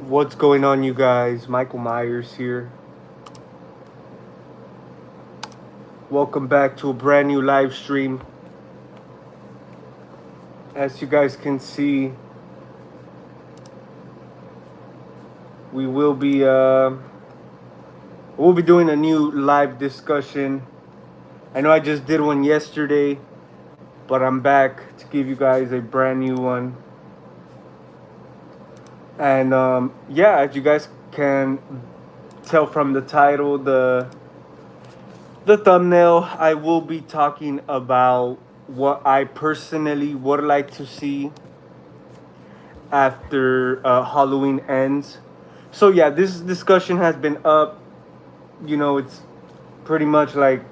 What's going on, you guys? Michael Myers here. Welcome back to a brand new live stream. As you guys can see, we will be we'll be doing a new live discussion. I know I just did one yesterday, but I'm back to give you guys a brand new one. And yeah, as you guys can tell from the title, the thumbnail, I will be talking about what I personally would like to see after Halloween ends. So yeah, this discussion has been up. It's pretty much like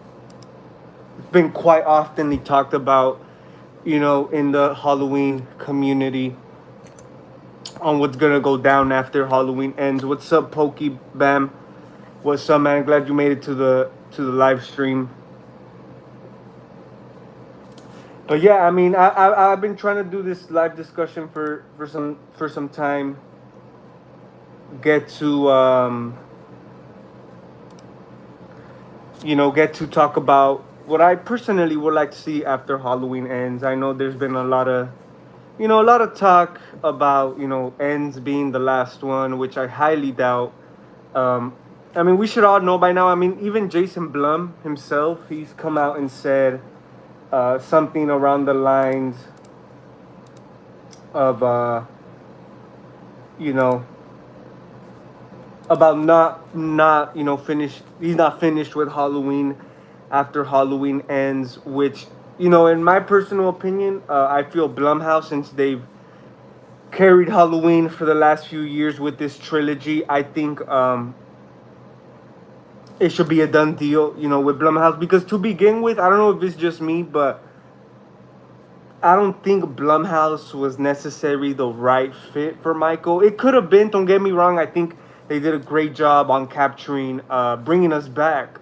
it's been quite oftenly talked about. In the Halloween community on what's gonna go down after Halloween ends. What's up, Pokey Bam? What's up, man? Glad you made it to the live stream. But yeah, I mean, I've been trying to do this live discussion for some time. Get to get to talk about what I personally would like to see after Halloween ends. I know there's been a lot of talk about ends being the last one, which I highly doubt. Um, I mean, we should all know by now. I mean, even Jason Blum himself, he's come out and said something around the lines of you know about not finished. He's not finished with Halloween after Halloween ends, which in my personal opinion, I feel Blumhouse, since they've carried Halloween for the last few years with this trilogy, I think it should be a done deal, with Blumhouse, because to begin with, I don't know if it's just me, but I don't think Blumhouse was necessarily the right fit for Michael. It could have been. Don't get me wrong. I think they did a great job on capturing, bringing us back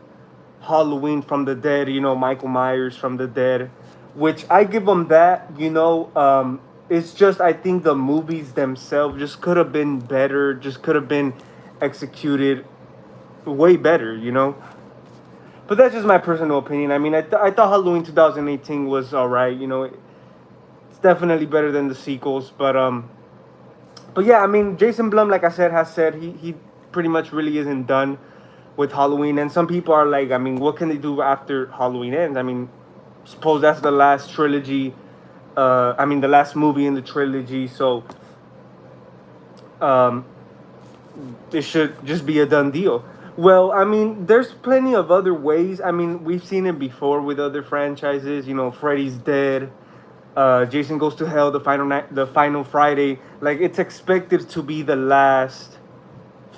Halloween from the dead. Michael Myers from the dead, which I give them that. It's just I think the movies themselves just could have been better. Just could have been executed way better. But that's just my personal opinion. I mean, I thought Halloween 2018 was all right. It's definitely better than the sequels, but yeah, I mean, Jason Blum, like I said, has said he pretty much really isn't done with Halloween, and some people are like, I mean, what can they do after Halloween ends? I mean, suppose that's the last trilogy. I mean, the last movie in the trilogy, so um, it should just be a done deal. Well, I mean, there's plenty of other ways. I mean, we've seen it before with other franchises. Freddy's Dead, Jason Goes to Hell, the final night, the final Friday. Like, it's expected to be the last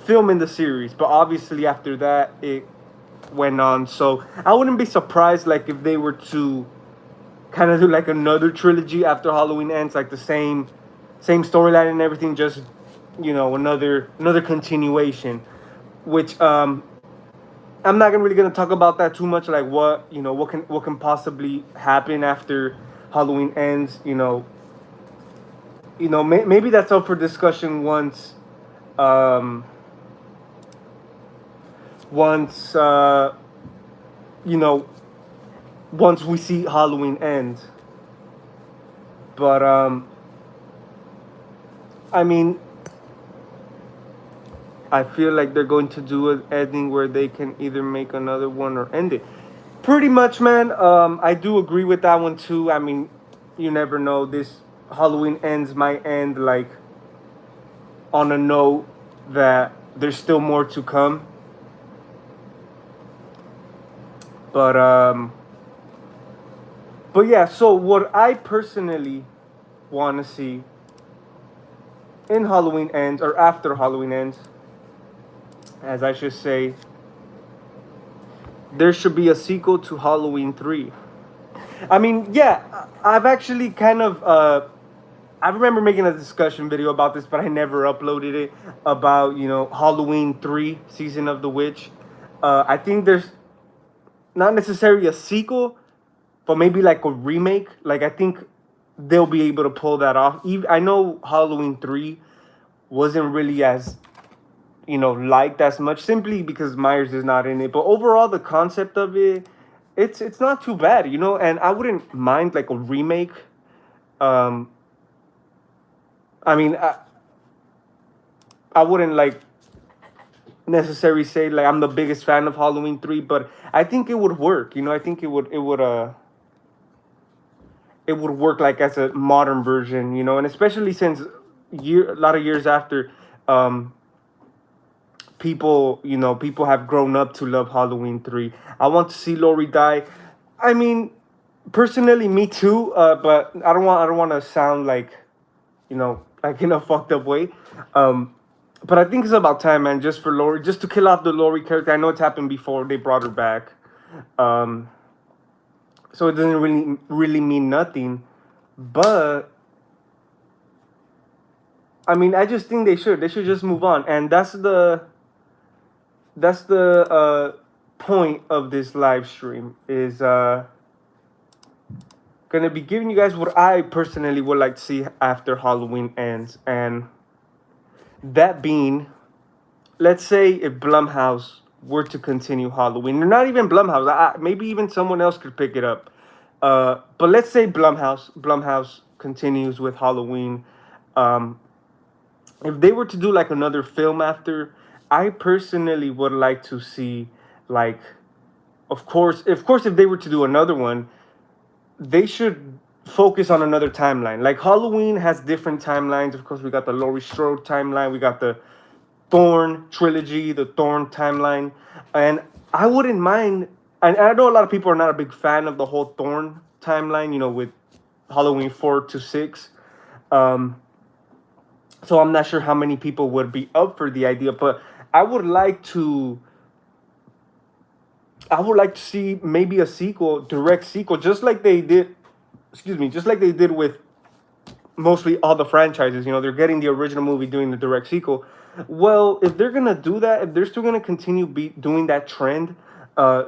film in the series, but obviously after that it went on. So I wouldn't be surprised, like, if they were to kind of do like another trilogy after Halloween ends, like the same storyline and everything, just another continuation. Which I'm not really gonna talk about that too much. Like, what can possibly happen after Halloween ends. Maybe that's up for discussion um, once you know once we see Halloween end. But I mean, I feel like they're going to do an ending where they can either make another one or end it. Pretty much, man. I do agree with that one too. I mean, you never know. This Halloween ends might end like on a note that there's still more to come. But yeah. So what I personally want to see in Halloween ends, or after Halloween ends, as I should say, there should be a sequel to Halloween 3. I mean, yeah, I've actually kind of I remember making a discussion video about this, but I never uploaded it, about Halloween 3 Season of the Witch. I think there's not necessarily a sequel, but maybe like a remake. Like, I think they'll be able to pull that off. I know Halloween 3 wasn't really as, liked as much, simply because Myers is not in it. But overall, the concept of it, it's not too bad, and I wouldn't mind like a remake. Um, I mean, I wouldn't like necessarily say like I'm the biggest fan of Halloween 3, but I think it would work. I think it would work like as a modern version, and especially since a lot of years after, um, people have grown up to love Halloween 3. I want to see Laurie die. I mean, personally, me too. But I don't want to sound like, like in a fucked up way. Um, but I think it's about time, man, just for Laurie, just to kill off the Laurie character. I know it's happened before. They brought her back. Um, so it doesn't really mean nothing. But I mean, I just think they should just move on, and that's the point of this live stream, is gonna be giving you guys what I personally would like to see after Halloween ends, and that being, let's say if Blumhouse were to continue Halloween, or not even Blumhouse, maybe even someone else could pick it up. But let's say Blumhouse continues with Halloween. Um, if they were to do like another film after, I personally would like to see, like, of course, if they were to do another one, they should focus on another timeline. Like Halloween has different timelines. Of course, we got the Laurie Strode timeline, we got the Thorn trilogy, the Thorn timeline, and I wouldn't mind. And I know a lot of people are not a big fan of the whole Thorn timeline, with Halloween 4 to 6. Um, so I'm not sure how many people would be up for the idea, but I would like to. I would like to see maybe a sequel, direct sequel, just like they did. Excuse me, just like they did with mostly all the franchises. They're getting the original movie, doing the direct sequel. Well, if they're gonna do that, if they're still gonna continue doing that trend, uh,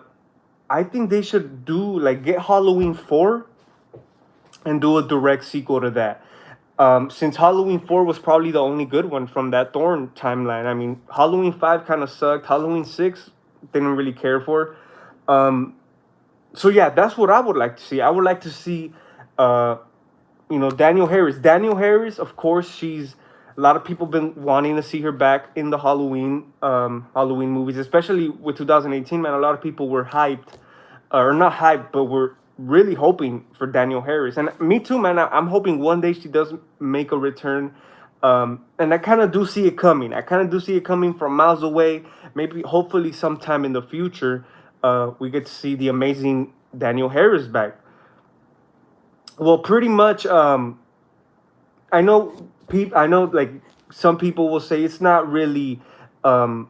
I think they should do like get Halloween 4 and do a direct sequel to that. Since Halloween 4 was probably the only good one from that Thorn timeline. I mean, Halloween 5 kind of sucked. Halloween 6 didn't really care for. Um, so yeah, that's what I would like to see. I would like to see, uh, Daniel Harris. Daniel Harris, of course, she's a lot of people been wanting to see her back in the Halloween movies, especially with 2018. Man, a lot of people were hyped, or not hyped, but were really hoping for Daniel Harris, and me too, man. I'm hoping one day she does make a return. And I kind of do see it coming. I kind of do see it coming from miles away. Maybe, hopefully, sometime in the future, we get to see the amazing Daniel Harris back. Well, pretty much. I know like some people will say it's not really, um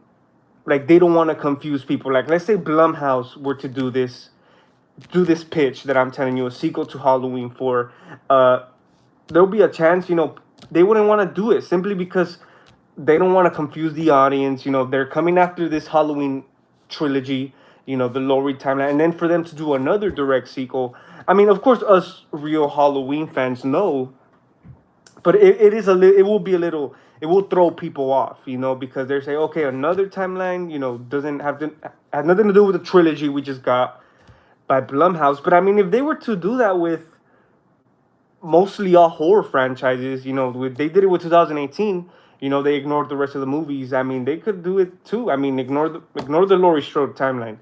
like they don't want to confuse people. Like, let's say Blumhouse were to do this pitch that I'm telling you, a sequel to Halloween 4. uh there'll be a chance, they wouldn't want to do it simply because they don't want to confuse the audience. They're coming after this Halloween trilogy, the Laurie timeline, and then for them to do another direct sequel. I mean, of course, us real Halloween fans know, but it will be a little, it will throw people off, because they're saying, okay, another timeline, doesn't have nothing to do with the trilogy we just got by Blumhouse. But I mean, if they were to do that with mostly all horror franchises, they did it with 2018. They ignored the rest of the movies. I mean, they could do it too. I mean, ignore the Laurie Strode timeline.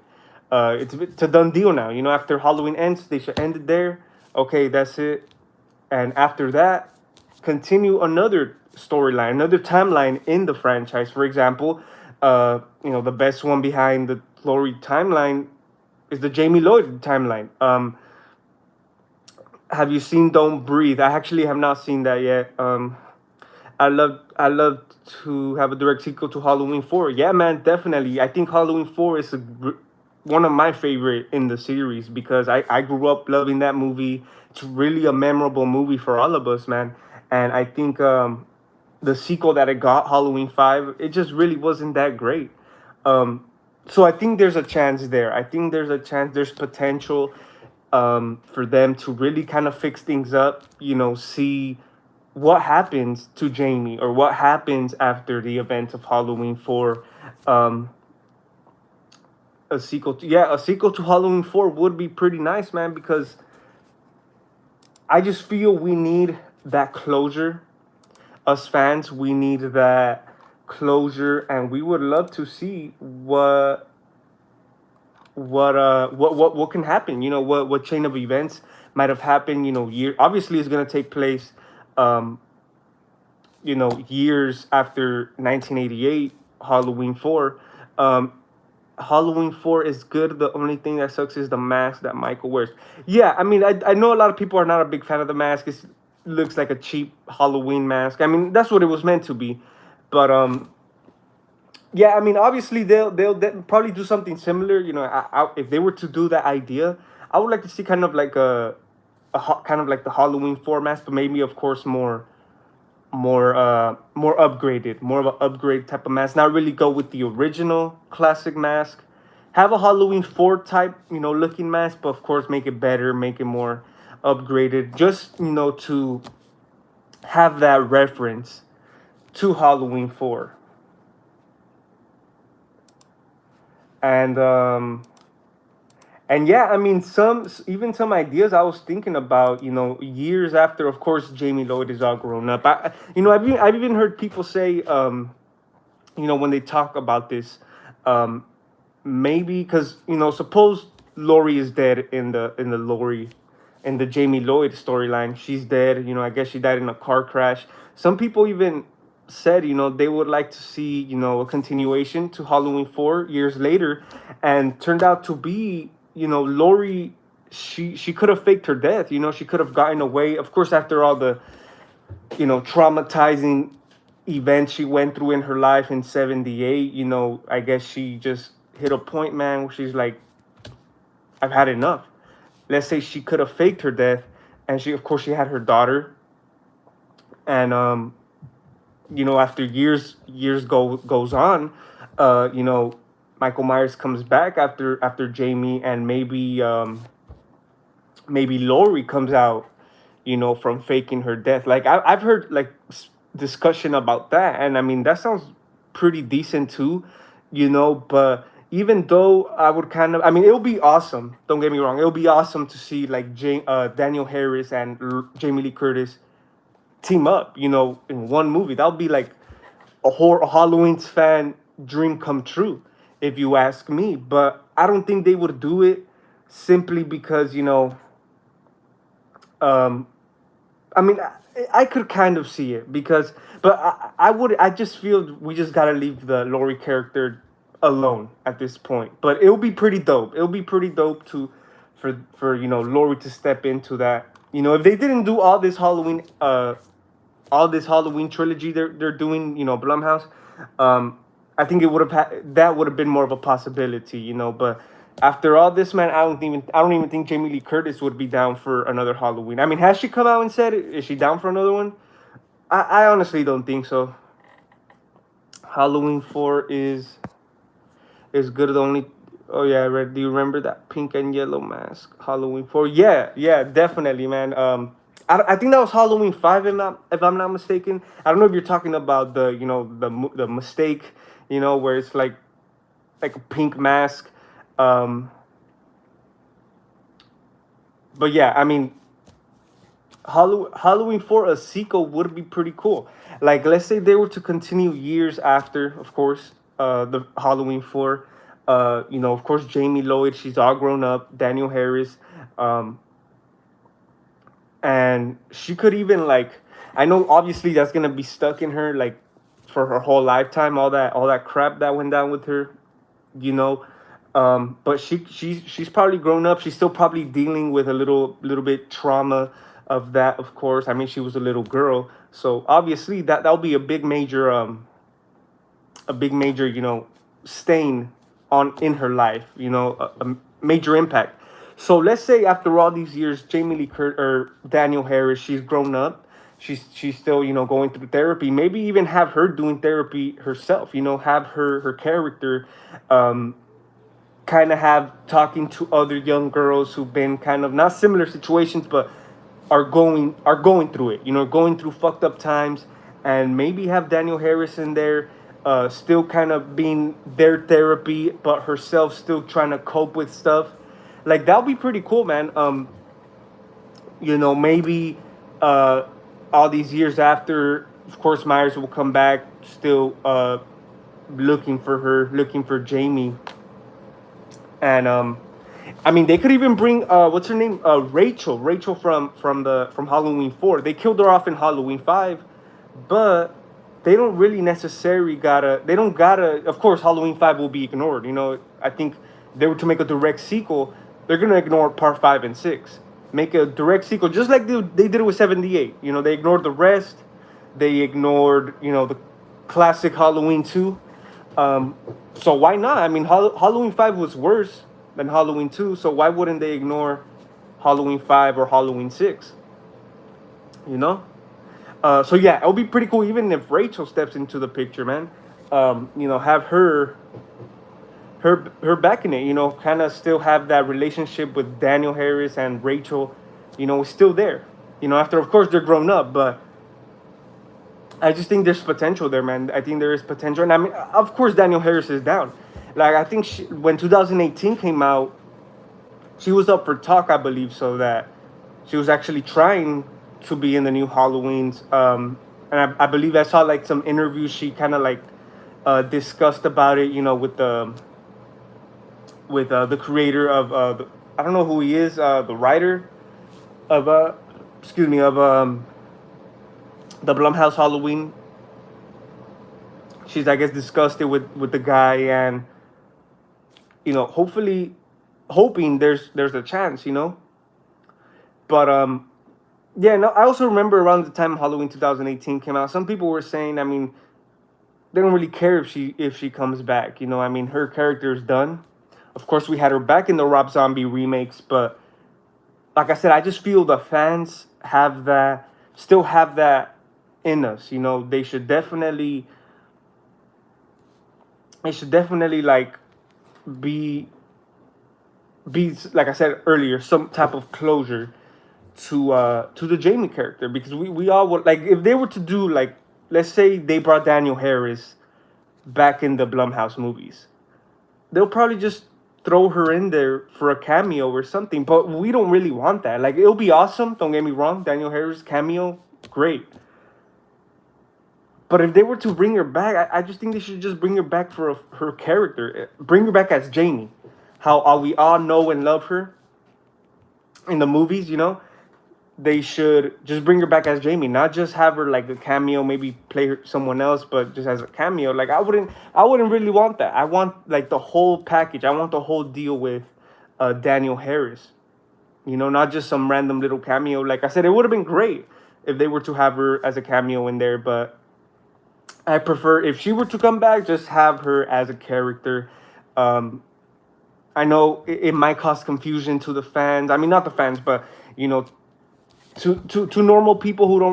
It's a done deal now. After Halloween ends, they should end it there. Okay, that's it. And after that, continue another storyline, another timeline in the franchise. For example, the best one behind the Laurie timeline is the Jamie Lloyd timeline. Have you seen Don't Breathe? I actually have not seen that yet. I love to have a direct sequel to Halloween 4. Yeah, man, definitely. I think Halloween 4 is one of my favorite in the series, because I grew up loving that movie. It's really a memorable movie for all of us, man. And I think, the sequel that it got, Halloween 5, it just really wasn't that great. Um, so I think there's a chance there. I think there's a chance, there's potential, for them to really kind of fix things up. See what happens to Jamie, or what happens after the events of Halloween 4. Um, a sequel to Halloween 4 would be pretty nice, man, because I just feel we need that closure. Us fans, we need that closure, and we would love to see what can happen. What chain of events might have happened. Year obviously is going to take place. Um, years after 1988 Halloween 4. Um, Halloween 4 is good. The only thing that sucks is the mask that Michael wears. Yeah, I mean, I know a lot of people are not a big fan of the mask. It looks like a cheap Halloween mask. I mean, that's what it was meant to be. But yeah, I mean, obviously they'll probably do something similar. If they were to do that idea, I would like to see kind of like kind of like the Halloween 4 mask, but maybe of course more upgraded, more of an upgrade type of mask. Not really go with the original classic mask. Have a Halloween 4 type, looking mask, but of course make it better, make it more upgraded, just to have that reference to Halloween 4. And yeah, I mean, some ideas I was thinking about, years after, of course, Jamie Lloyd is all grown up. I've even heard people say, when they talk about this, um, maybe because suppose Lori is dead in the Jamie Lloyd storyline. She's dead. I guess she died in a car crash. Some people even said they would like to see a continuation to Halloween 4 years later, and turned out to be Lori. She could have faked her death. She could have gotten away. Of course, after all the traumatizing events she went through in her life in 78, I guess she just hit a point, man, where she's like, I've had enough. Let's say she could have faked her death, and of course she had her daughter. And after years goes on, Michael Myers comes back after Jamie, and maybe Lori comes out, from faking her death. Like I've heard like discussion about that, and I mean that sounds pretty decent too, But even though I would I mean, it'll be awesome. Don't get me wrong, it'll be awesome to see like Daniel Harris and Jamie Lee Curtis team up, in one movie. That would be like a Halloween fan dream come true, if you ask me. But I don't think they would do it simply because um, I mean, I could kind of see it because, but I just feel we just gotta leave the Laurie character alone at this point. But it'll be pretty dope. It'll be pretty dope for Laurie to step into that. If they didn't do all this Halloween trilogy they're doing, Blumhouse, I think it would have that would have been more of a possibility, But after all this, man, I don't even think Jamie Lee Curtis would be down for another Halloween. I mean, has she come out and said it? Is she down for another one? I honestly don't think so. Halloween 4 is good. The only Oh yeah, I read. Do you remember that pink and yellow mask? Halloween 4. Yeah, yeah, definitely, man. I think that was Halloween 5, if I'm not mistaken. I don't know if you're talking about the mistake, where it's like a pink mask. Um, but yeah, I mean, Halloween 4, a sequel would be pretty cool. Like, let's say they were to continue years after, of course, the Halloween 4. Of course, Jamie Lloyd, she's all grown up. Daniel Harris, um, and she could even like, I know obviously that's gonna be stuck in her like for her whole lifetime. All that crap that went down with her, you know. But she's probably grown up. She's still probably dealing with a little bit trauma of that. Of course, I mean she was a little girl, so obviously that'll be a big major stain on in her life. A major impact. So let's say after all these years, Jamie Lee Curtis or Daniel Harris, she's grown up. She's still going through therapy. Maybe even have her doing therapy herself. Have her character um, kind of have talking to other young girls who've been kind of not similar situations, but are going through it. Going through fucked up times, and maybe have Daniel Harris in there, still kind of being their therapy, but herself still trying to cope with stuff. Like that would be pretty cool, man. Maybe uh, all these years after, of course, Myers will come back, still looking for her, looking for Jamie, and I mean, they could even bring what's her name, Rachel from Halloween 4. They killed her off in Halloween 5, but they don't really necessarily gotta. They don't gotta. Of course, Halloween 5 will be ignored. I think if they were to make a direct sequel, they're gonna ignore part 5 and 6. Make a direct sequel, just like they did it with 78. They ignored the rest. They ignored the classic Halloween 2. So why not? I mean, Halloween 5 was worse than Halloween 2, so why wouldn't they ignore Halloween 5 or Halloween 6? You know? So yeah, it would be pretty cool even if Rachel steps into the picture, man. Have her back in it. Kind of still have that relationship with Daniel Harris and Rachel. Is still there. After of course they're grown up, but I just think there's potential there, man. I think there is potential, and I mean, of course, Daniel Harris is down. Like I think when 2018 came out, she was up for talk, I believe, so that she was actually trying to be in the new Halloween's. And I believe I saw like some interviews. She kind of like discussed about it, with the creator of I don't know who he is, the writer of excuse me, of the Blumhouse Halloween. She's, I guess, discussed it with the guy, and hopefully, hoping there's a chance, But yeah, no. I also remember around the time Halloween 2018 came out, some people were saying, I mean, they don't really care if she comes back. I mean, her character is done. Of course, we had her back in the Rob Zombie remakes, but like I said, I just feel the fans still have that in us. They should definitely like be like I said earlier, some type of closure to the Jamie character, because we all would like, if they were to do, like, let's say they brought Daniel Harris back in the Blumhouse movies, they'll probably just throw her in there for a cameo or something, but we don't really want that. Like, it'll be awesome, don't get me wrong, Daniel Harris cameo, great. But if they were to bring her back, I just think they should just bring her back for her character. Bring her back as Jamie. How we all know and love her in the movies. They should just bring her back as Jamie, not just have her like a cameo, maybe play someone else, but just as a cameo. Like, I wouldn't really want that. I want like the whole package. I want the whole deal with Daniel Harris. Not just some random little cameo. Like I said, it would have been great if they were to have her as a cameo in there, but I prefer if she were to come back, just have her as a character. I know it might cause confusion to the fans. I mean, not the fans, but to normal people who are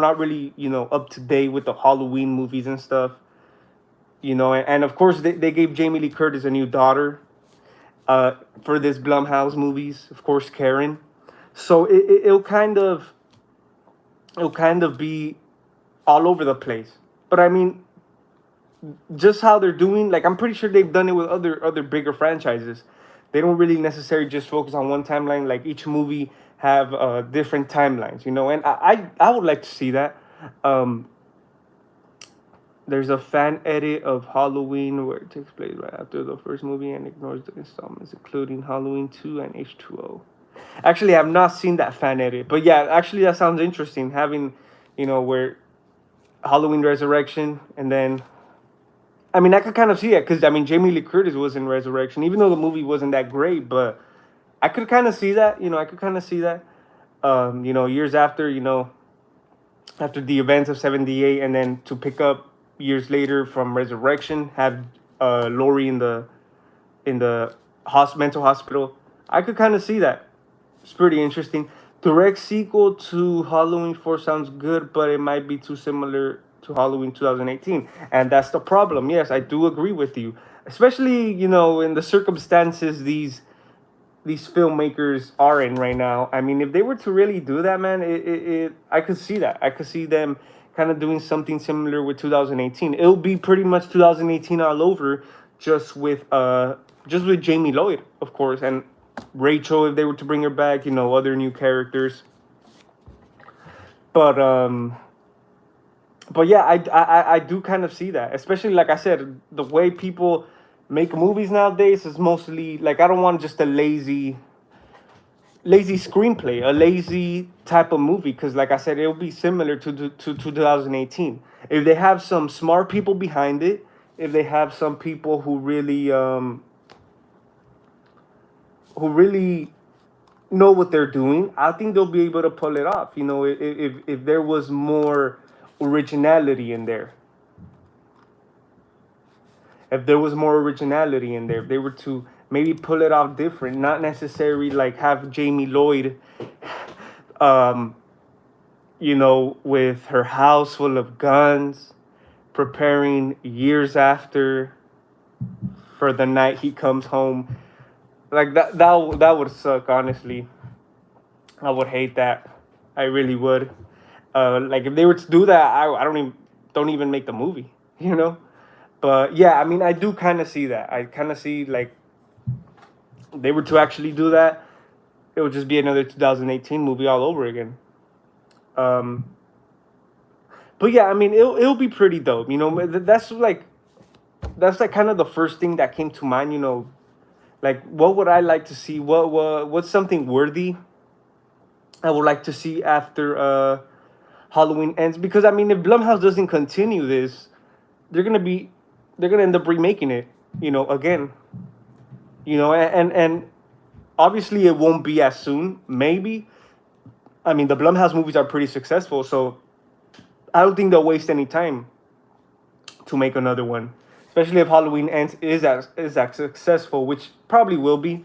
not really up to date with the Halloween movies and stuff. And of course they gave Jamie Lee Curtis a new daughter for this Blumhouse movies. Of course, Karen. So it'll kind of be all over the place. But I mean, just how they're doing, like, I'm pretty sure they've done it with other bigger franchises. They don't really necessarily just focus on one timeline. Like, each movie have different timelines, and I would like to see that. There's a fan edit of Halloween where it takes place right after the first movie and ignores the installments, including Halloween 2 and H2O. Actually, I've not seen that fan edit, but yeah, actually that sounds interesting. Having, where Halloween Resurrection, and then, I mean, I could kind of see it because, I mean, Jamie Lee Curtis was in Resurrection, even though the movie wasn't that great, but I could kind of see that. I could kind of see that. Years after the events of 78, and then to pick up years later from Resurrection, have Laurie in the mental hospital. I could kind of see that. It's pretty interesting. Direct sequel to Halloween 4 sounds good, but it might be too similar to Halloween 2018. And that's the problem. Yes, I do agree with you. Especially, in the circumstances these filmmakers are in right now. I mean, if they were to really do that, man, I could see that. I could see them kind of doing something similar with 2018. It'll be pretty much 2018 all over, just with Jamie Lloyd, of course, and Rachel if they were to bring her back. Other new characters. But yeah, I do kind of see that, especially like I said, the way people make movies nowadays is mostly like I don't want just a lazy screenplay, a lazy type of movie, because like I said, it'll be similar to 2018 if they have some smart people behind it, if they have some people who really know what they're doing. I think they'll be able to pull it off. If there was more originality in there, if there was more originality in there, if they were to maybe pull it off different, not necessarily like have Jamie Lloyd, um, with her house full of guns, preparing years after for the night he comes home. Like that would suck, honestly. I would hate that. I really would. Like if they were to do that, I don't even make the movie, you know. But yeah, I mean, I do kind of see that. I kind of see like they were to actually do that, it would just be another 2018 movie all over again. Um, but yeah, I mean, it'll be pretty dope. That's like kind of the first thing that came to mind. Like what would I like to see? What's something worthy I would like to see after Halloween ends? Because I mean, if Blumhouse doesn't continue this, they're gonna be they're gonna end up remaking it. Again. And obviously it won't be as soon. Maybe. I mean, the Blumhouse movies are pretty successful, so I don't think they'll waste any time to make another one, especially if Halloween ends is as successful, which probably will be.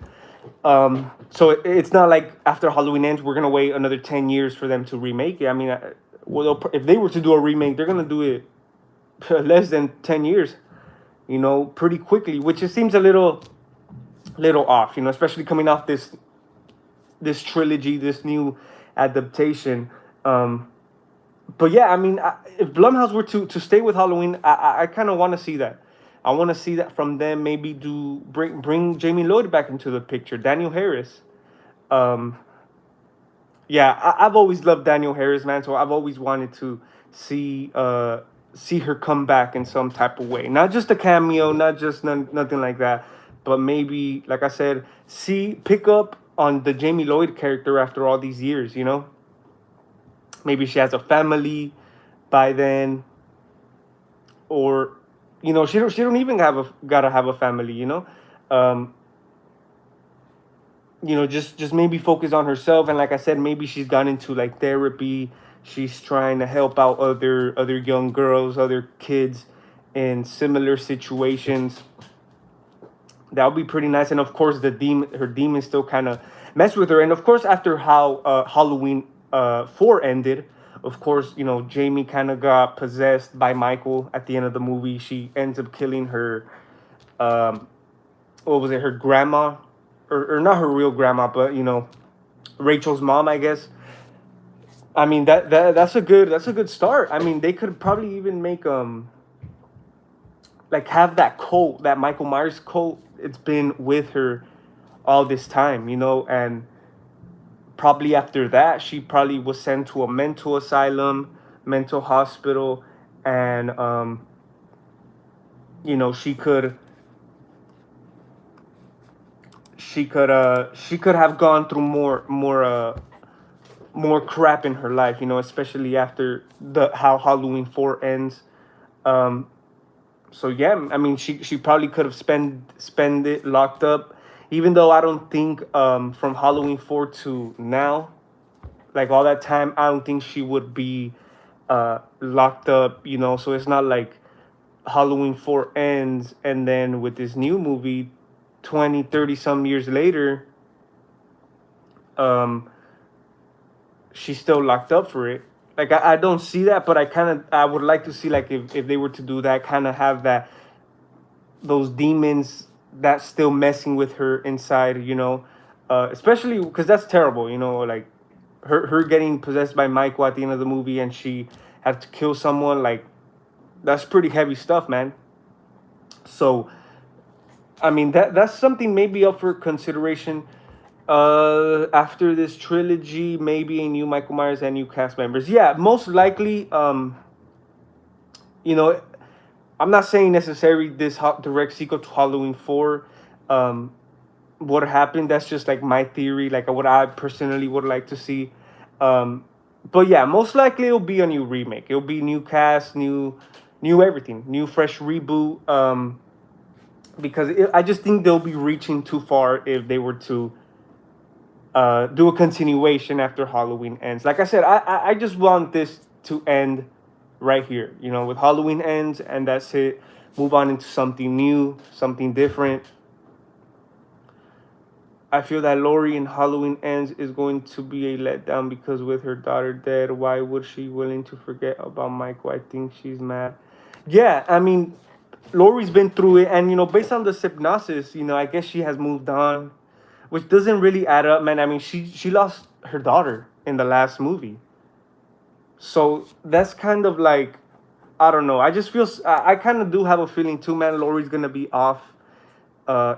So it's not like after Halloween ends we're gonna wait another 10 years for them to remake it. I mean, well, if they were to do a remake, they're gonna do it less than 10 years. Pretty quickly, which it seems a little off. Especially coming off this trilogy, this new adaptation. But yeah, I mean, if Blumhouse were to stay with Halloween, I kind of want to see that. I want to see that from them. Maybe bring Jamie Lloyd back into the picture. Daniel Harris. Um, yeah, I've always loved Daniel Harris, man. So I've always wanted to see her come back in some type of way. Not just a cameo, not just nothing like that, but maybe, like I said, pick up on the Jamie Lloyd character after all these years. Maybe she has a family by then, or she don't even gotta have a family. Um, just maybe focus on herself, and like I said, maybe she's gone into like therapy. She's trying to help out other young girls, other kids in similar situations. That would be pretty nice. And of course, her demon still kind of mess with her. And of course, after how Halloween 4 ended, of course, Jamie kind of got possessed by Michael at the end of the movie. She ends up killing her, um, what was it, her grandma, or not her real grandma, but Rachel's mom, I guess. I mean, that's a good start. I mean, they could probably even make like have that cult, that Michael Myers cult. It's been with her all this time, and probably after that, she probably was sent to a mental asylum, mental hospital, and she could she could have gone through more crap in her life, especially after the how Halloween 4 ends. Um, so yeah, I mean, she probably could have spend it locked up, even though I don't think from Halloween 4 to now, like all that time, I don't think she would be locked up. So it's not like Halloween 4 ends and then with this new movie 20, 30 some years later, um she's still locked up for it. Like I don't see that, but I would like to see, like, if they were to do that, kind of have those demons that's still messing with her inside. especially because that's terrible. Like her getting possessed by Michael at the end of the movie, and she had to kill someone. Like that's pretty heavy stuff, man. So I mean that's something maybe up for consideration. After this trilogy, maybe a new Michael Myers and new cast members. Yeah, most likely. You know, I'm not saying necessarily this direct sequel to Halloween 4 um, would happen. That's just like my theory, like what I personally would like to see. Um, but yeah, most likely it'll be a new remake. It'll be new cast, new everything, new fresh reboot. Because I just think they'll be reaching too far if they were to do a continuation after Halloween ends. Like I said, I just want this to end right here. With Halloween ends and that's it. Move on into something new, something different. I feel that Lori in Halloween ends is going to be a letdown because with her daughter dead, why would she willing to forget about Michael? I think she's mad. Yeah, I mean, Lori's been through it, and based on the synopsis, I guess she has moved on, which doesn't really add up, man. I mean, she lost her daughter in the last movie, so that's kind of like, I don't know. I just feel I kind of do have a feeling too, man. Lori's gonna be off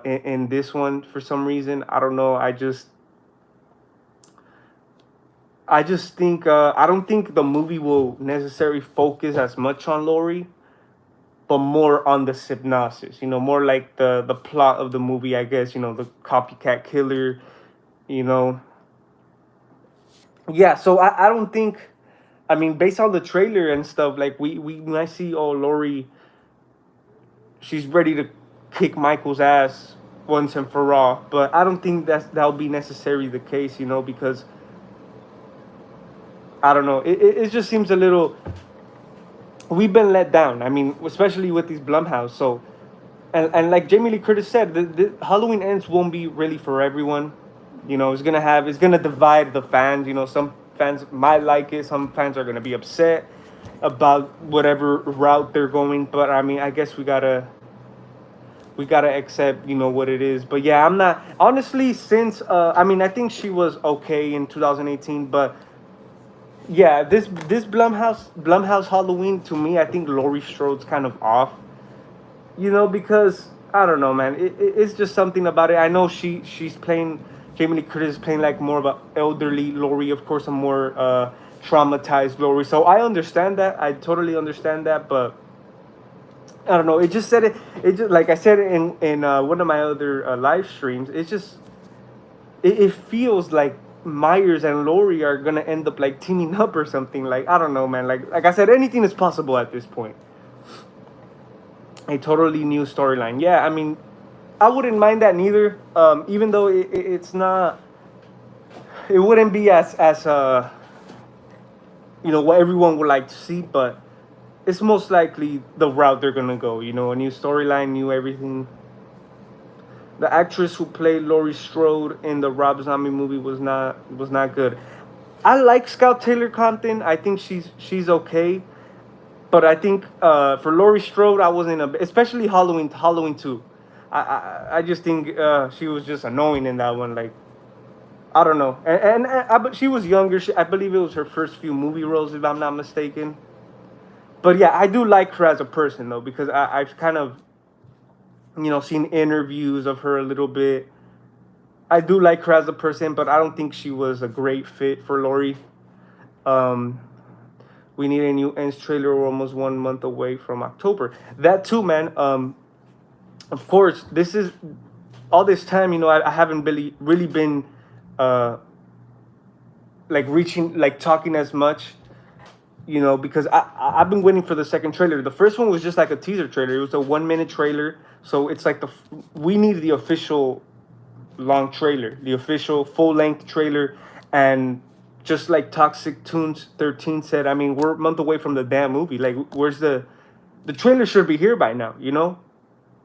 in this one for some reason. I don't know. I just think I don't think the movie will necessarily focus as much on Lori, but more on the synopsis. More like the plot of the movie. I guess the copycat killer. You know, yeah. So I don't think. I mean, based on the trailer and stuff, like we might see, oh, Lori, she's ready to kick Michael's ass once and for all. But I don't think that'll be necessarily the case, because I don't know. It just seems a little. We've been let down. I mean, especially with these Blumhouse. So, and like Jamie Lee Curtis said, the Halloween ends won't be really for everyone. It's gonna divide the fans. Some fans might like it. Some fans are gonna be upset about whatever route they're going. But I mean, I guess we gotta accept what it is. But yeah, I'm not honestly, since I mean, I think she was okay in 2018, but yeah, this Blumhouse Halloween, to me, I think Laurie Strode's kind of off. Because I don't know, man. It's just something about it. I know she's playing, Jamie Lee Curtis is playing like more of an elderly Laurie, of course, a more traumatized Laurie. So I understand that. I totally understand that, but I don't know. It just said it. It just, like I said in one of my other live streams. It's just it feels like Myers and Laurie are gonna end up like teaming up or something. Like, I don't know, man. Like I said, anything is possible at this point. A totally new storyline. Yeah, I mean, I wouldn't mind that neither. Even though it's not, it wouldn't be as what everyone would like to see, but it's most likely the route they're gonna go. A new storyline, new everything. The actress who played Laurie Strode in the Rob Zombie movie was not good. I like Scout Taylor Compton. I think she's okay, but I think for Laurie Strode, I wasn't especially Halloween 2. I just think she was just annoying in that one. Like, I don't know, but she was younger. I believe it was her first few movie roles, if I'm not mistaken. But yeah, I do like her as a person though, because I've kind of seen interviews of her a little bit. I do like her as a person, but I don't think she was a great fit for Laurie. Um, we need a new Ends trailer. We're almost 1 month away from October. That too, man. Of course, this is all this time. I haven't really been like reaching, like talking as much. Because I've been waiting for the second trailer. The first one was just like a teaser trailer. It was a 1 minute trailer. So it's like we need the official long trailer, the official full length trailer, and just like Toxic Tunes 13 said, I mean, we're a month away from the damn movie. Like, where's the trailer? Should be here by now,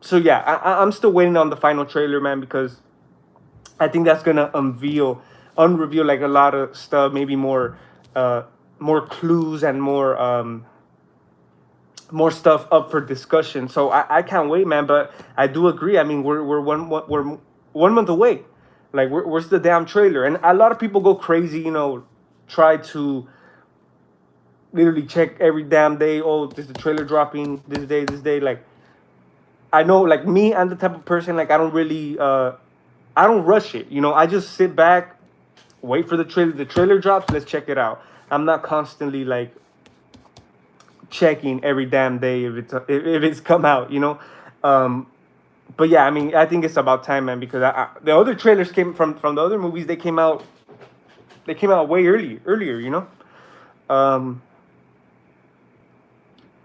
So yeah, I'm still waiting on the final trailer, man, because I think that's gonna unreveal like a lot of stuff, maybe more clues and more stuff up for discussion. So I can't wait, man. But I do agree. I mean, we're 1 month away. Like, where's the damn trailer? And a lot of people go crazy, you know, try to literally check every damn day. Oh, there's the trailer dropping this day, this day. Like, I know, like me, I'm the type of person like I don't really, I don't rush it. You know, I just sit back, wait for the trailer. The trailer drops, let's check it out. I'm not constantly like checking every damn day if it's come out. You know, um, but yeah, I mean, I think it's about time, man. Because the other trailers came from the other movies. They came out way earlier. You know, um,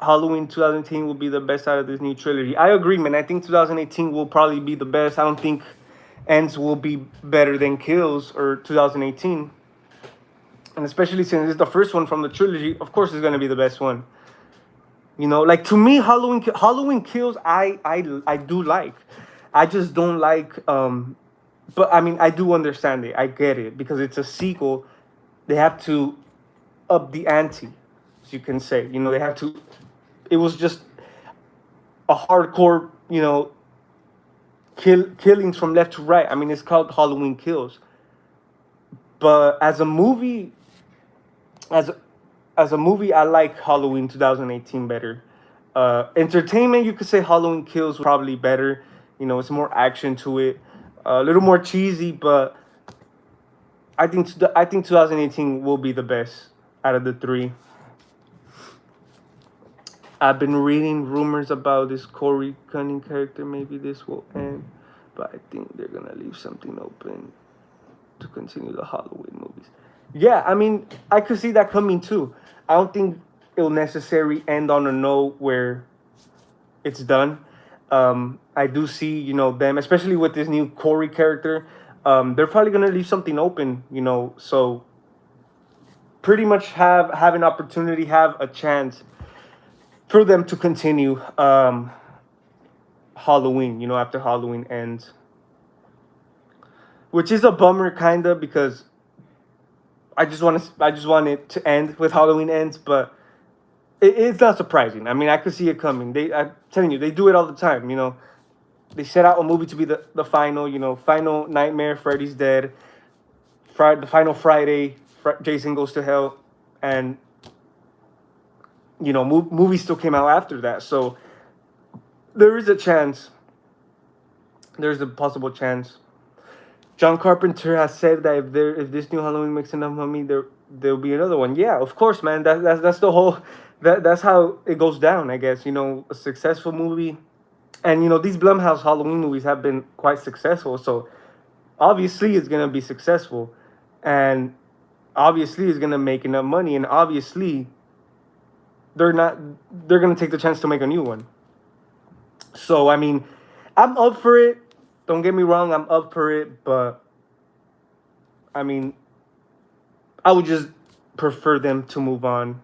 Halloween 2018 will be the best out of this new trilogy. I agree, man. I think 2018 will probably be the best. I don't think Ends will be better than Kills or 2018. And especially since it's the first one from the trilogy, of course it's gonna be the best one. You know, like to me, Halloween Kills, I do like. I just don't like. But I mean, I do understand it. I get it because it's a sequel. They have to up the ante, as you can say. You know, they have to. It was just a hardcore, you know, killings from left to right. I mean, it's called Halloween Kills. But as a movie, as as a movie, I like Halloween 2018 better. Entertainment, you could say Halloween Kills was probably better. You know, it's more action to it, a little more cheesy, but I think 2018 will be the best out of the three. I've been reading rumors about this Corey Cunning character. Maybe this will end, but I think they're gonna leave something open to continue the Halloween movies. Yeah, I mean, I could see that coming too. I don't think it'll necessarily end on a note where it's done. I do see, you know, them, especially with this new Corey character. They're probably gonna leave something open, you know, so pretty much have an opportunity, have a chance for them to continue Halloween, you know, after Halloween ends, which is a bummer, kind of, because I just want it to end with Halloween ends, but it's not surprising. I mean, I could see it coming. I'm telling you, they do it all the time. You know, they set out a movie to be the final, you know, final nightmare. Freddy's dead. The final Friday, Jason goes to hell, and you know, movies still came out after that. So there is a chance. There's a possible chance. John Carpenter has said that if this new Halloween makes enough money, there'll be another one. Yeah, of course, man. That's the whole that's how it goes down. I guess, you know, a successful movie, and you know these Blumhouse Halloween movies have been quite successful. So obviously it's gonna be successful, and obviously it's gonna make enough money, and obviously they're not they're gonna take the chance to make a new one. So I mean, I'm up for it. Don't get me wrong, I'm up for it, but I mean, I would just prefer them to move on.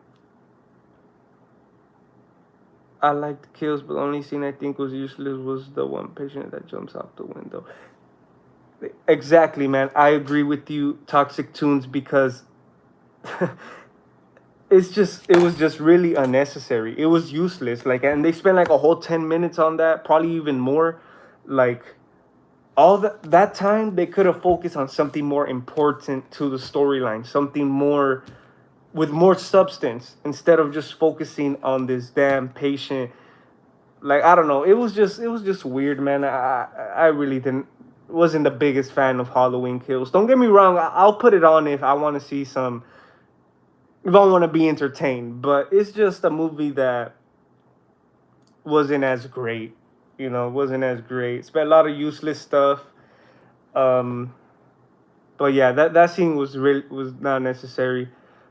I liked Kills, but the only scene I think was useless was the one patient that jumps out the window. Exactly, man. I agree with you, Toxic Tunes, because it was just really unnecessary. It was useless. Like, and they spent like a whole 10 minutes on that, probably even more. Like, all that time they could have focused on something more important to the storyline, something more with more substance instead of just focusing on this damn patient. Like, I don't know, it was just weird, man. I really didn't wasn't the biggest fan of Halloween Kills. Don't get me wrong, I'll put it on if I want to see some, if I want to be entertained, but it's just a movie that wasn't as great. You know, wasn't as great. Spent a lot of useless stuff. Um, but yeah, that scene was not necessary.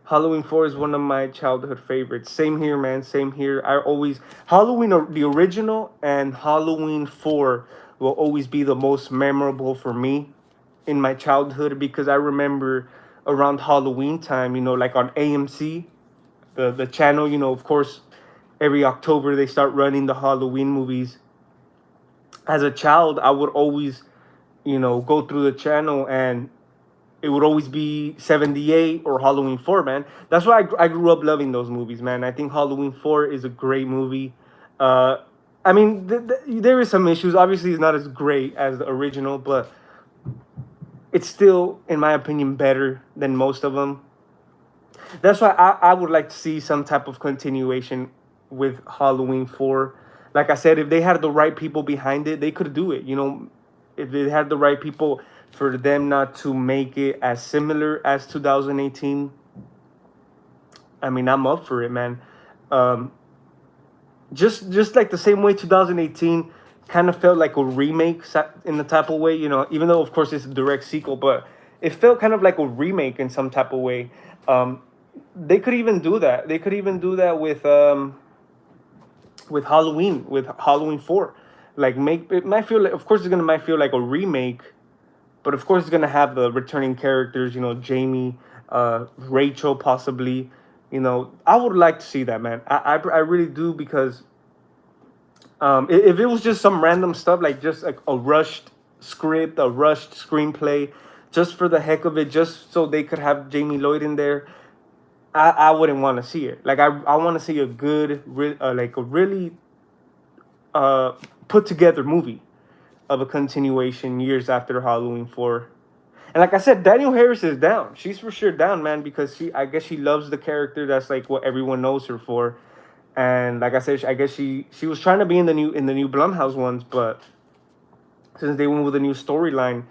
Halloween 4 is one of my childhood favorites. Same here, man. Same here. I always Halloween the original and Halloween 4 will always be the most memorable for me in my childhood because I remember around Halloween time, you know, like on AMC, the channel, you know, of course, every October they start running the Halloween movies. As a child, I would always, you know, go through the channel and it would always be 78 or Halloween 4, man. That's why I grew up loving those movies, man. I think Halloween 4 is a great movie. Uh, I mean, there is some issues. Obviously, it's not as great as the original, but it's still, in my opinion, better than most of them. That's why I would like to see some type of continuation with Halloween 4. Like I said, if they had the right people behind it, they could do it. If they had the right people for them not to make it as similar as 2018, I mean, I'm up for it, man. Um, just like the same way 2018 kind of felt like a remake in the type of way, even though of course it's a direct sequel, but it felt kind of like a remake in some type of way. um they could even do that. They could even do that with Halloween 4. Like, make it might feel like, of course it's gonna might feel like a remake, but of course it's gonna have the returning characters, Jamie, Rachel, possibly. I would like to see that, man. I really do, because if it was just some random stuff, like just like a rushed script, a rushed screenplay, just for the heck of it, just so they could have Jamie Lloyd in there, I wouldn't want to see it. Like, I want to see a good, like a really uh, put together movie of a continuation years after Halloween 4. And like I said, Daniel Harris is down. She's for sure down, man, because I guess she loves the character. That's like what everyone knows her for. And like I said, I guess she was trying to be in the new Blumhouse ones, but since they went with a new storyline,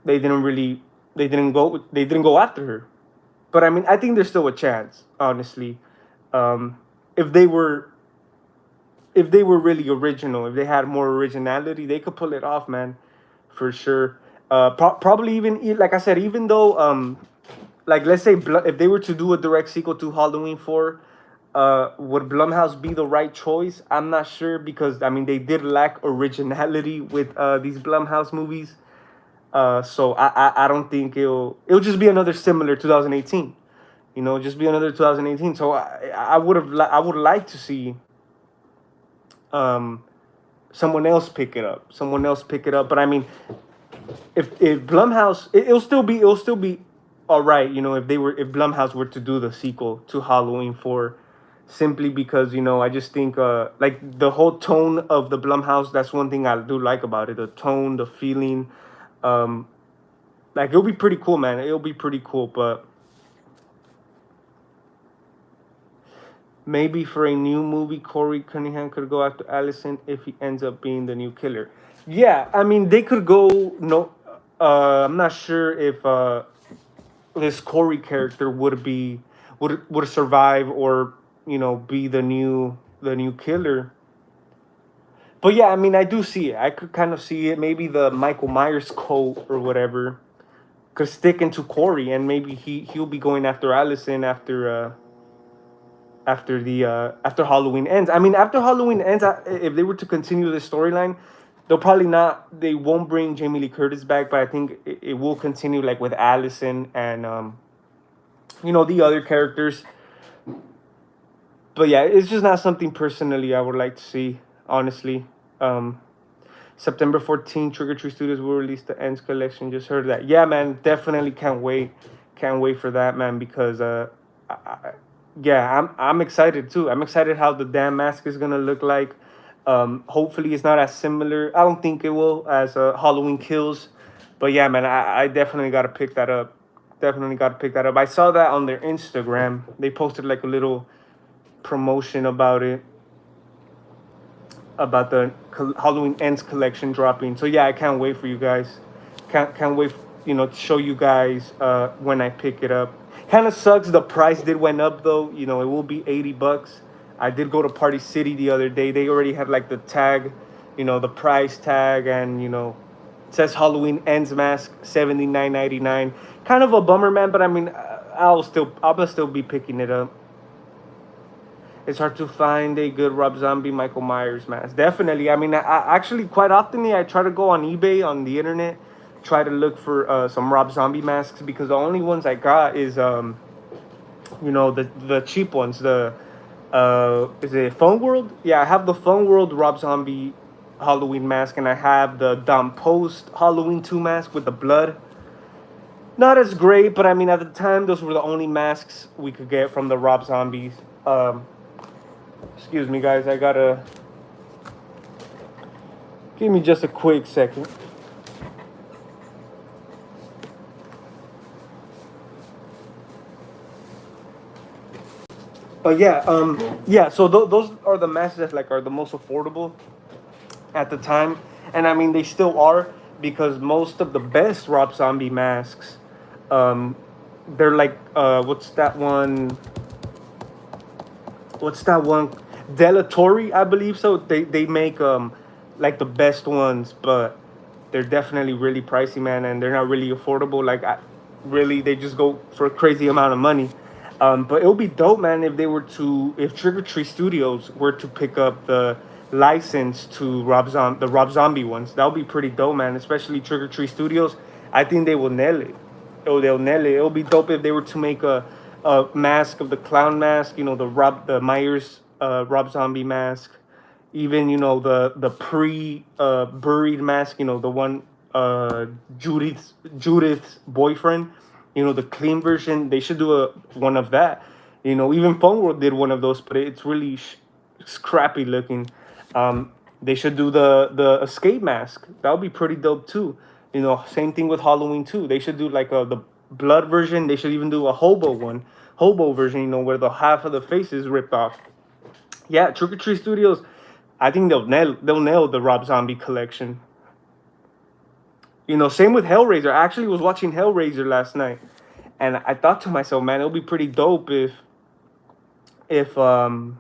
they didn't really they didn't go after her. But I mean, I think there's still a chance, honestly. Um, if they were if they were really original, if they had more originality, they could pull it off, man, for sure. Probably even, like I said, even though like, let's say if they were to do a direct sequel to Halloween 4, would Blumhouse be the right choice? I'm not sure, because I mean, they did lack originality with these Blumhouse movies. So I don't think it'll just be another similar 2018. Just be another 2018. So I would like to see um someone else pick it up. Someone else pick it up. But I mean, if Blumhouse, it'll still be all right. If Blumhouse were to do the sequel to Halloween 4, simply because I just think like the whole tone of the Blumhouse. That's one thing I do like about it. The tone, the feeling. Um, like, it'll be pretty cool, man. It'll be pretty cool. But maybe for a new movie, Corey Cunningham could go after Allison if he ends up being the new killer. Yeah, I mean, they could go. No, I'm not sure if this Corey character would survive, or be the new killer. But yeah, I mean, I do see it. I could kind of see it. Maybe the Michael Myers cult or whatever could stick into Corey, and maybe he'll be going after Allison after Halloween ends. I mean, after Halloween ends, if they were to continue the storyline, they'll probably not. They won't bring Jamie Lee Curtis back, but I think it will continue, like, with Allison and the other characters. But yeah, it's just not something personally I would like to see, honestly. Um, September 14th, Trick or Treat Studios will release the Ends collection. Just heard that. Yeah, man, definitely can't wait. Can't wait for that, man, because yeah, I'm excited too. I'm excited how the damn mask is gonna look like. Hopefully it's not as similar. I don't think it will, as Halloween Kills, but yeah, man, I definitely gotta pick that up. Definitely gotta pick that up. I saw that on their Instagram. They posted like a little promotion about it, about the Halloween Ends collection dropping. So yeah, I can't wait for you guys. Can't wait, to show you guys when I pick it up. Kind of sucks the price did went up though. It will be $80. I did go to Party City the other day. They already had like the tag, the price tag, and it says Halloween Ends mask $79.99. Kind of a bummer, man. But I mean, I'll still be picking it up. It's hard to find a good Rob Zombie Michael Myers mask. Definitely. I mean, I actually, quite often, I try to go on eBay, on the internet, try to look for some Rob Zombie masks, because the only ones I got is the cheap ones. The is it Phone World? Yeah, I have the Phone World Rob Zombie Halloween mask, and I have the Dom Post Halloween 2 mask with the blood. Not as great, but I mean, at the time, those were the only masks we could get from the Rob Zombies. Excuse me, guys. I gotta. Give me just a quick second. But yeah, yeah. So those are the masks that like are the most affordable at the time, and I mean they still are because most of the best Rob Zombie masks, um, they're like what's that one? What's that one? Delatori, I believe so. They make like the best ones, but they're definitely really pricey, man, and they're not really affordable. Like, really, they just go for a crazy amount of money. But it would be dope, man, if they were to, if Trigger Tree Studios were to pick up the license to the Rob Zombie ones. That would be pretty dope, man. Especially Trigger Tree Studios. I think they will nail it. Oh, they'll nail it. It'll be dope if they were to make a mask of the clown mask. You know, the Myers Rob Zombie mask, even the pre buried mask, the one uh Judith's boyfriend, the clean version. They should do a one of that. Even Phone World did one of those, but it's really scrappy looking. They should do the escape mask. That would be pretty dope too. Same thing with Halloween too. They should do like the blood version. They should even do a hobo version, where the half of the face is ripped off. Yeah, Trick or Treat Studios, I think they'll nail the Rob Zombie collection. Same with Hellraiser. I actually was watching Hellraiser last night, and I thought to myself, man, it'll be pretty dope if um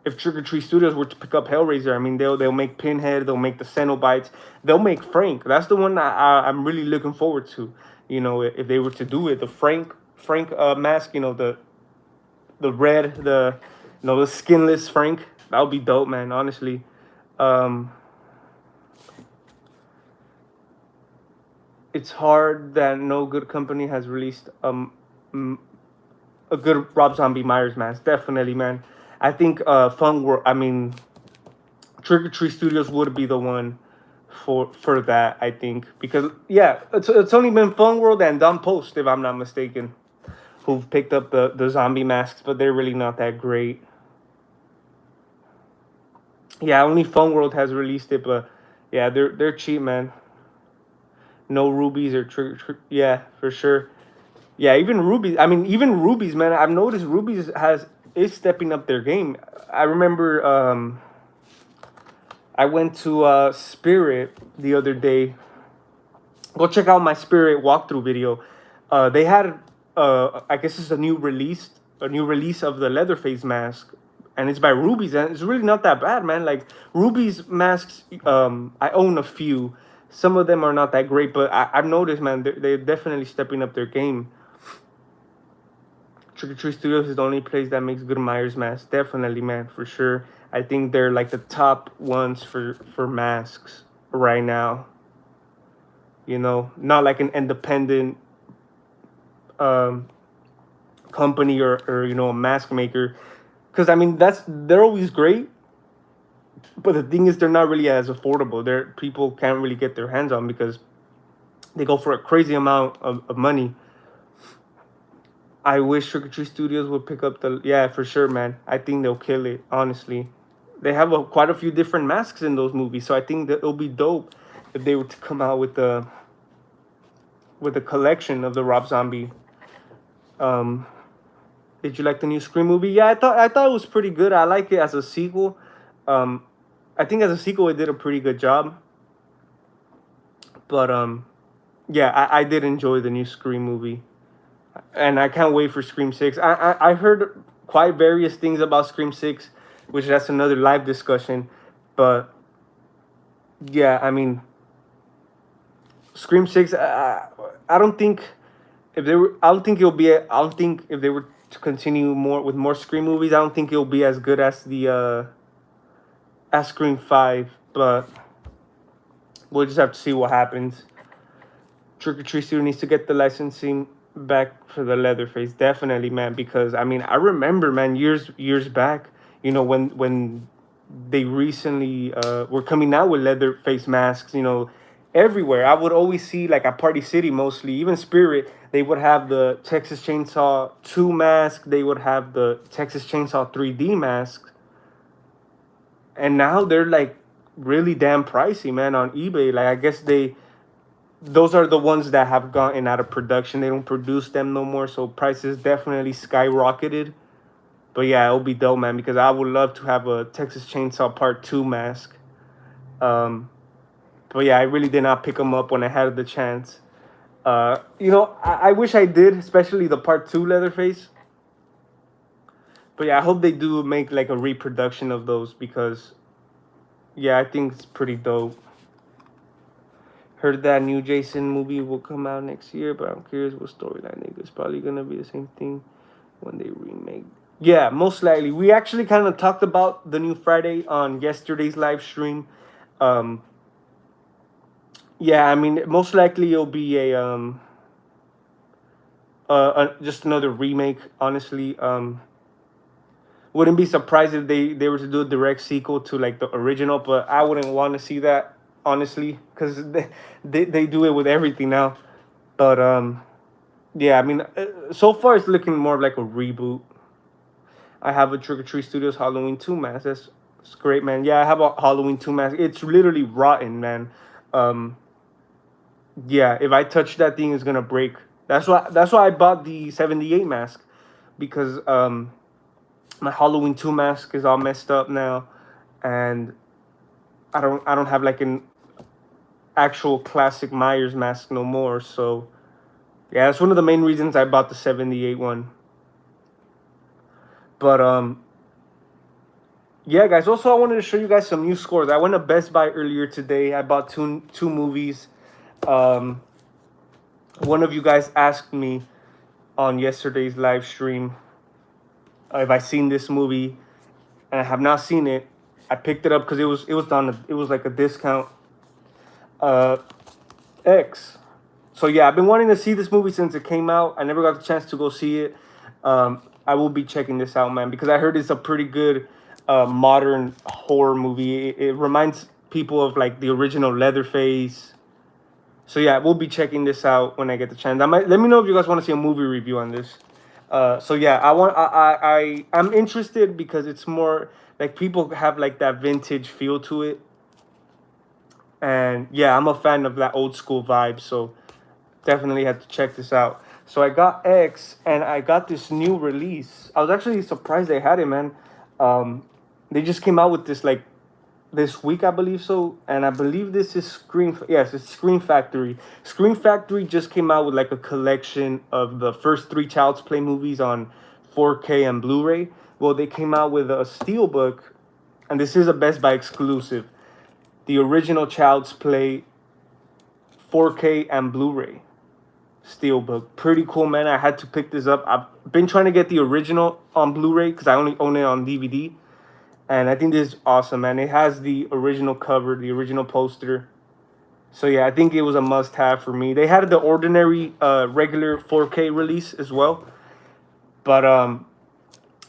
if Trick or Treat Studios were to pick up Hellraiser. I mean, they'll make Pinhead, they'll make the Cenobites, they'll make Frank. That's the one that I'm really looking forward to. If they were to do it, the Frank mask, the red, the skinless Frank. That would be dope, man. Honestly, um, it's hard that no good company has released a good Rob Zombie Myers mask. Definitely, man. I think Fun World. I mean, Trigger Tree Studios would be the one for that. I think because yeah, it's only been Fun World and Dumb Post, if I'm not mistaken, who've picked up the zombie masks, but they're really not that great. Yeah, only Fun World has released it, but yeah, they're cheap, man. No rubies or yeah, for sure. Yeah, even rubies. I mean, even rubies, man. I've noticed rubies is stepping up their game. I remember I went to Spirit the other day. Go check out my Spirit walkthrough video. They had I guess it's a new release of the Leatherface mask, and it's by Rubies, and it's really not that bad, man. Like Rubies masks, I own a few. Some of them are not that great, but I've noticed, man, they're definitely stepping up their game. Trick or Treat Studios is the only place that makes good Myers masks. Definitely, man, for sure. I think they're like the top ones for masks right now. Not like an independent um, company or a mask maker. Because I mean, they're always great, but the thing is, they're not really as affordable. People can't really get their hands on because they go for a crazy amount of money. I wish Trick or Treat Studios would pick up yeah, for sure, man. I think they'll kill it. Honestly, they have quite a few different masks in those movies, so I think that it'll be dope if they were to come out with a collection of the Rob Zombie. Um, did you like the new Scream movie? Yeah, I thought it was pretty good. I like it as a sequel. Um, I think as a sequel, it did a pretty good job. But yeah, I did enjoy the new Scream movie, and I can't wait for Scream 6. I heard quite various things about Scream 6, which that's another live discussion. But yeah, I mean, Scream 6. I don't think if they were. I don't think it'll be. I don't think if they were to continue more Scream movies, I don't think it'll be as good as the as Scream 5. But we'll just have to see what happens. Trick or Treat Studio needs to get the licensing back for the Leatherface, definitely, man. Because I mean, I remember, man, years back, when they recently were coming out with Leatherface masks, everywhere. I would always see, like at Party City, mostly, even Spirit. They would have the Texas Chainsaw 2 mask. They would have the Texas Chainsaw 3D mask, and now they're like really damn pricey, man, on eBay. Like I guess those are the ones that have gotten out of production. They don't produce them no more, so prices definitely skyrocketed. But yeah, it'll be dope, man, because I would love to have a Texas Chainsaw Part 2 mask. Um, but yeah, I really did not pick them up when I had the chance. I wish I did, especially the Part 2 Leatherface. But yeah, I hope they do make like a reproduction of those because, yeah, I think it's pretty dope. Heard that new Jason movie will come out next year, but I'm curious what storyline. I think it's probably gonna be the same thing when they remake. Yeah, most likely. We actually kind of talked about the new Friday on yesterday's live stream. Um, yeah, I mean, most likely it'll be just another remake. Honestly, wouldn't be surprised if they were to do a direct sequel to like the original, but I wouldn't want to see that honestly because they do it with everything now. But yeah, I mean, so far it's looking more like a reboot. I have a Trick or Treat Studios Halloween 2 mask. That's great, man. Yeah, I have a Halloween 2 mask. It's literally rotten, man. Um, yeah, if I touch that thing, it's gonna break. That's why I bought the 78 mask because my Halloween 2 mask is all messed up now, and I don't have like an actual classic Myers mask no more. So yeah, that's one of the main reasons I bought the 78 one. But yeah, guys. Also, I wanted to show you guys some new scores. I went to Best Buy earlier today. I bought two movies. Um, one of you guys asked me on yesterday's live stream if I seen this movie, and I have not seen it. I picked it up because it was like a discount. Uh, X. So yeah, I've been wanting to see this movie since it came out. I never got the chance to go see it. I will be checking this out, man, because I heard it's a pretty good modern horror movie. It reminds people of like the original Leatherface. So yeah, we'll be checking this out when I get the chance. Let me know if you guys want to see a movie review on this. So yeah, I'm interested because it's more like people have like that vintage feel to it, and yeah, I'm a fan of that old school vibe. So definitely had to check this out. So I got X and I got this new release. I was actually surprised they had it, man. They just came out with this like this week, I believe so, and I believe this is Scream. Yes, it's Scream Factory. Scream Factory just came out with like a collection of the first three Child's Play movies on 4K and Blu-ray. Well, they came out with a steelbook, and this is a Best Buy exclusive. The original Child's Play 4K and Blu-ray steelbook. Pretty cool, man. I had to pick this up. I've been trying to get the original on Blu-ray because I only own it on DVD. And I think this is awesome, man. It has the original cover, the original poster. So yeah, I think it was a must-have for me. They had the ordinary, regular 4K release as well. But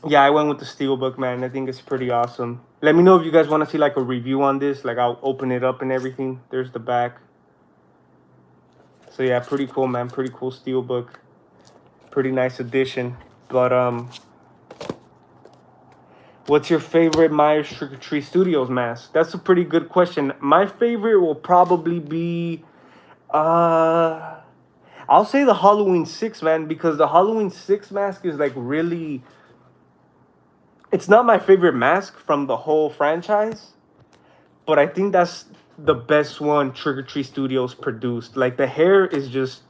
yeah, I went with the steelbook, man. I think it's pretty awesome. Let me know if you guys want to see like a review on this. Like I'll open it up and everything. There's the back. So yeah, pretty cool, man. Pretty cool steelbook. Pretty nice edition. But what's your favorite Myers Trick or Treat Studios mask? That's a pretty good question. My favorite will probably be, I'll say the Halloween 6, man, because the Halloween 6 mask is like really. It's not my favorite mask from the whole franchise, but I think that's the best one Trick or Treat Studios produced. Like the hair is just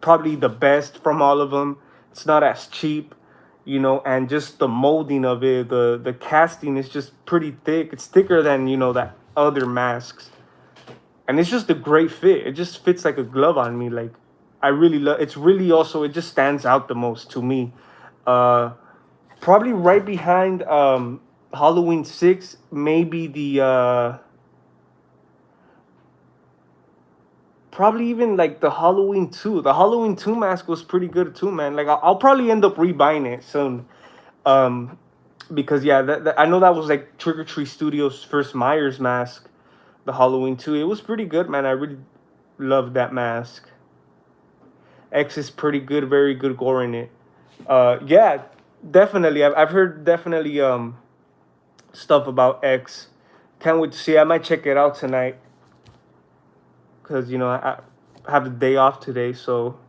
probably the best from all of them. It's not as cheap, and just the molding of it, the casting is just pretty thick. It's thicker than that other masks, and it's just a great fit. It just fits like a glove on me. Like I really love. It's really also it just stands out the most to me. Probably right behind Halloween 6, maybe the probably even like the Halloween 2. The Halloween 2 mask was pretty good too, man. Like I'll probably end up rebuying it soon. Because yeah, I know that was like Trick or Treat Studios' first Myers mask, the Halloween 2. It was pretty good, man. I really loved that mask. X is pretty good, very good gore in it. Yeah, definitely. I've heard definitely stuff about X. Can't wait to see. I might check it out tonight because I have the day off today, so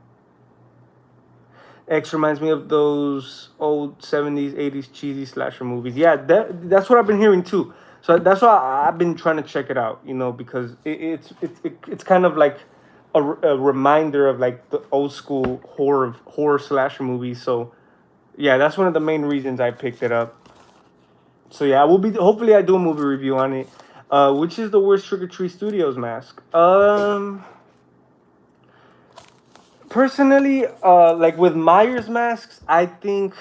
X reminds me of those old 70s, 80s cheesy slasher movies. Yeah, that's what I've been hearing too. So that's why I've been trying to check it out, because it's kind of like a reminder of like the old school horror slasher movies. So yeah, that's one of the main reasons I picked it up. So yeah, I will be hopefully I do a movie review on it. Which is the worst Trick or Treat Studios mask? Personally, like with Myers masks, I think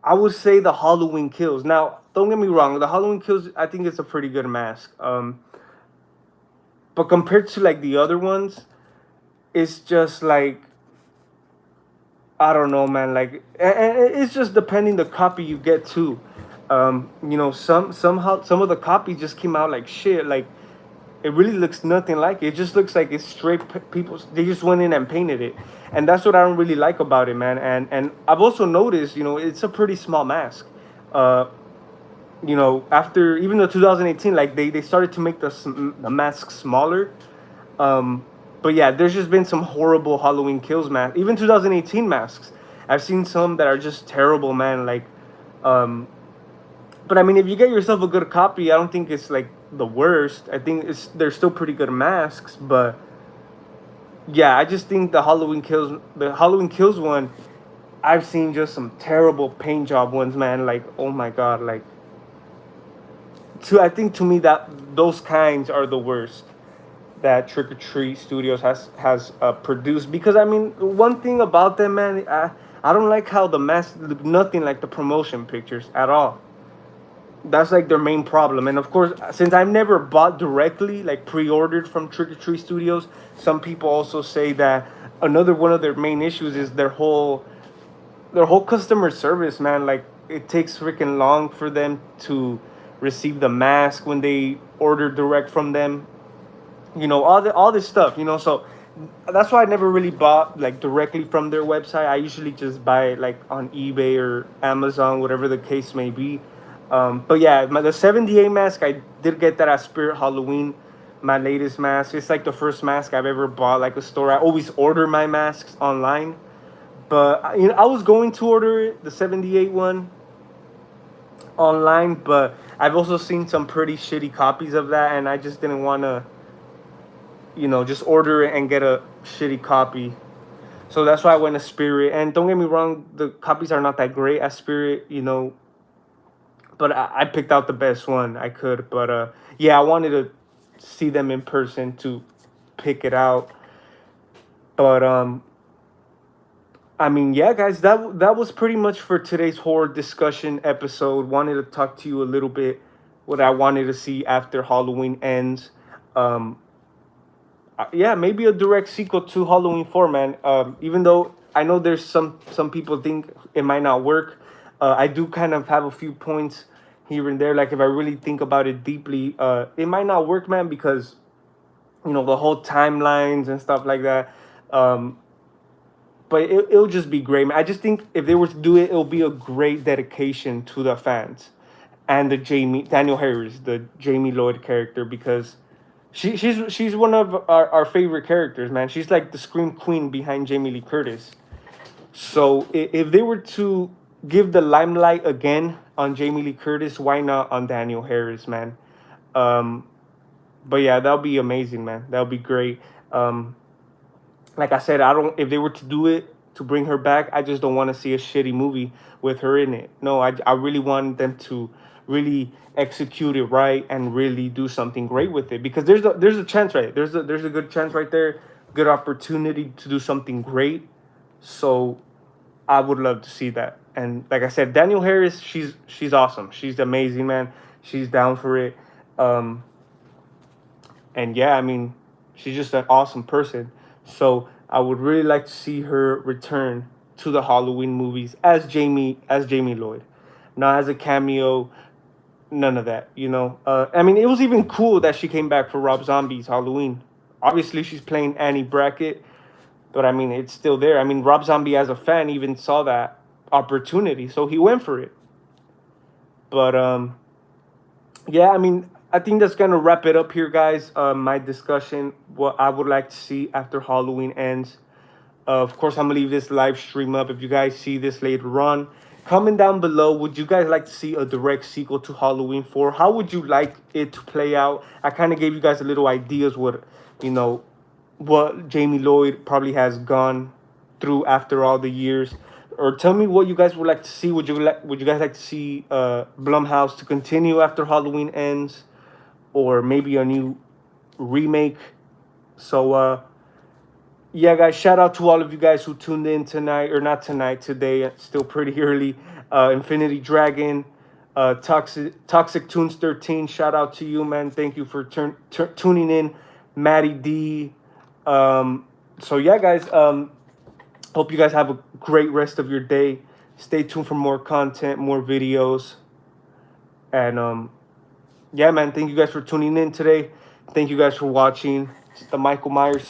I would say the Halloween Kills. Now, don't get me wrong, the Halloween Kills, I think it's a pretty good mask. But compared to like the other ones, it's just like I don't know, man. Like, and it's just depending the copy you get too. Some of the copies just came out like shit. Like, it really looks nothing like it. It just looks like it's straight people. They just went in and painted it, and that's what I don't really like about it, man. And I've also noticed, it's a pretty small mask. Uh, After even though 2018, like they started to make the mask smaller. Um, but yeah, there's just been some horrible Halloween Kills masks. Even 2018 masks, I've seen some that are just terrible, man. Like, um, but I mean, if you get yourself a good copy, I don't think it's like the worst. I think they're still pretty good masks, but yeah, I just think the Halloween Kills one, I've seen just some terrible paint job ones, man. Like, oh my god, like I think to me that those kinds are the worst that Trick or Treat Studios has produced, because I mean one thing about them, man, I don't like how the masks look nothing like the promotion pictures at all. That's like their main problem. And of course, since I've never bought directly, like pre-ordered from Trick or Treat Studios, some people also say that another one of their main issues is their whole customer service, man. Like, it takes freaking long for them to receive the mask when they order direct from them. All this stuff. So that's why I never really bought like directly from their website. I usually just buy it like on eBay or Amazon, whatever the case may be. But yeah, the 78 mask, I did get that at Spirit Halloween. My latest mask. It's like the first mask I've ever bought like a store. I always order my masks online, but I was going to order it, the 78 one, online, but I've also seen some pretty shitty copies of that, and I just didn't want to just order it and get a shitty copy. So that's why I went to Spirit. And don't get me wrong, the copies are not that great at Spirit, but I picked out the best one I could. But yeah, I wanted to see them in person to pick it out. But I mean, yeah, guys, that was pretty much for today's horror discussion episode. Wanted to talk to you a little bit what I wanted to see after Halloween ends. Yeah, maybe a direct sequel to Halloween 4, man. Even though I know there's some people think it might not work, I do kind of have a few points here and there. Like, if I really think about it deeply, it might not work, man, because the whole timelines and stuff like that. But it'll just be great, man. I just think if they were to do it, it'll be a great dedication to the fans and the Daniel Harris, the Jamie Lloyd character, because she's one of our favorite characters, man. She's like the scream queen behind Jamie Lee Curtis. So if they were to give the limelight again on Jamie Lee Curtis, why not on Daniel Harris, man? But yeah, that'll be amazing, man. That'll be great. Like I said, I don't. If they were to do it to bring her back, I just don't want to see a shitty movie with her in it. No, I really want them to really execute it right and really do something great with it, because there's a chance, right? There's a good chance right there, good opportunity to do something great. So I would love to see that. And like I said, Daniel Harris, she's awesome. She's amazing, man. She's down for it. And yeah, I mean, she's just an awesome person. So I would really like to see her return to the Halloween movies as Jamie Lloyd, not as a cameo. None of that, I mean, it was even cool that she came back for Rob Zombie's Halloween. Obviously, she's playing Annie Brackett, but I mean, it's still there. I mean, Rob Zombie, as a fan, even saw that opportunity, so he went for it. But yeah, I mean, I think that's gonna wrap it up here, guys. My discussion, what I would like to see after Halloween ends. Of course, I'm gonna leave this live stream up if you guys see this later on. Comment down below, would you guys like to see a direct sequel to Halloween 4? How would you like it to play out? I kind of gave you guys a little ideas what, you know, what Jamie Lloyd probably has gone through after all the years. Or tell me what you guys would like to see. Would you guys like to see Blumhouse to continue after Halloween ends, or maybe a new remake? So yeah, guys, shout out to all of you guys who tuned in tonight, or not tonight, today. It's still pretty early. Infinity Dragon, Toxic Tunes 13. Shout out to you, man. Thank you for tuning in, Maddie D. So yeah, guys. Hope you guys have a great rest of your day. Stay tuned for more content, more videos, and yeah, man. Thank you guys for tuning in today. Thank you guys for watching. It's the Michael Myers.